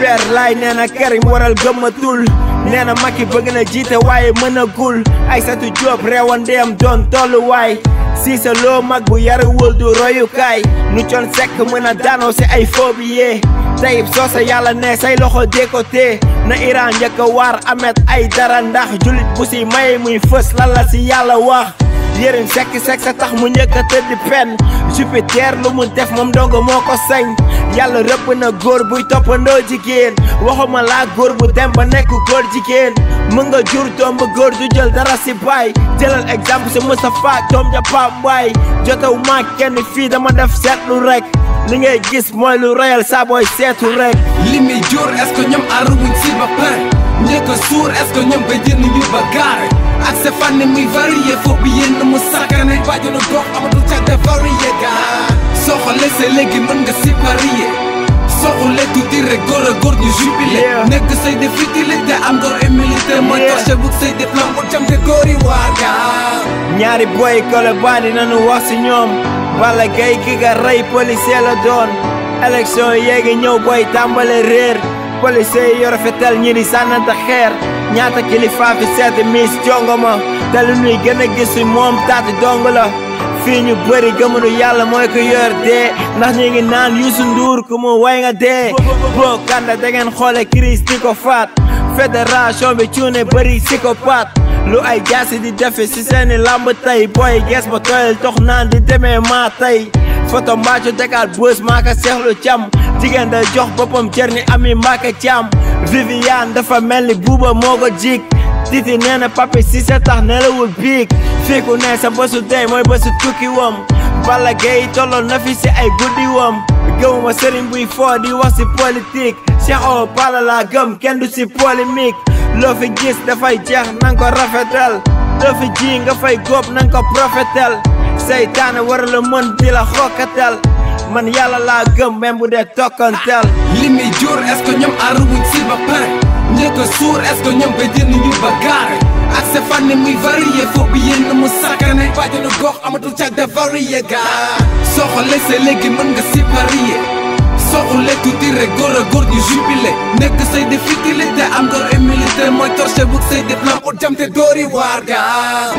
Père Laye nee na Karim waral gëmmatul nee na Macky bëgg na jiite waaye mënagul Aïssatou Diop reewandeem doon tolluwaay Cissé Lo mag bu yarawul du royukaay nu Thione Seck mën a daanoo si ay phobie Tayib Socé yàlla ne say loxo décoté na Iran njëkk a waar Ahmed Aïdara ndax julit bu si may muy fës lan la si yàlla wax Yérim Seck sa tax mu njëkk a tëdd pen Jupiter lu mu def moom dongo moo ko sañ yàlla rëbb na góor buy toppandoo jigéen waxuma laa góor bu dem ba nekk góor jigéen mën nga jur doom ba góor du jël dara si baay jëlal exemple si Moustapha doom ja Pape Mbaye jotaw ma kenn fii dama def seetlu rek li ngay gis mooy lu réel saa booy seetu rek li muy jur est-ce que ñoom arubuñ si ba pare njëkk a suur est-ce que ñoom ba jënd ñu ba gaare ak sa fànn muy varié foofu bi yéen mu sakkane bàjjenu gox amatul cag de varié gaa soo xoolee sa léegi mën nga si parier soo xoolee tuuti rek góor a góor ñu jubilé nekk say de futilité am góor humilité mooy torché bug say de plan bu jam te góor yi waar gaa ñaari boy Colobane nañu wax si ñoom Balla Gaye ki nga rey policier la doon élection yéegi ñëw boy tàmbale réer policier yi yor fetal ñi di sànnante xeer ñaata kilifa fi seeti Miss Jongoma te lu ñuy gën a gis si moom taati dong la fii ñu bëri gëmunu yàlla mooy ko yor dee ndax ñu ngi naan Youssou Ndour ku mu way nga dee boo kanda da ngeen xoole crise di ko faat fédération bi cuune bëri psychopathe lu ay jaasi di defe si seeni lamb tey booy gees ba tooyal tox naan di demee maa tey photo mbaaco Dakar bës maaka seexlu cam jigéen da jox boppam cër ni ami mbaaka cam Viviane dafa mel ni buuba moo ko jik Titi nee na Papi Cissé tax nelawul biig fii ku ne sa bésu dey mooy bésu tukki wam Balla Gaye tolloon na fi si ay guddi wam gëmuma sëriñ buy foo di wax si politique Cheikh Awa Balla laa gëm kenn du si polémique loo fi gis dafay jeex nanga ko rafetal loo fi ji nga fay góob nanga ko profetal seytaane war la mën di la xokkatal man yàlla laa gëm même bu dee tokkantel li muy jur est-ce que ñoom arubuñ si ba pare njëkk a suur est-ce que ñoom ba jënd ñu ba gaare ak sa fànn muy varié foofu bi yéen mu sakkane bàjjenu gox amatul cag de varié gaa soo xoolee sa léegi mën nga si parier soo xoolee tuuti rek góor a góor ñu jubilé nekk say de futilité am góor humilité mooy torché bug say de plan ut jam te dóori waar gaa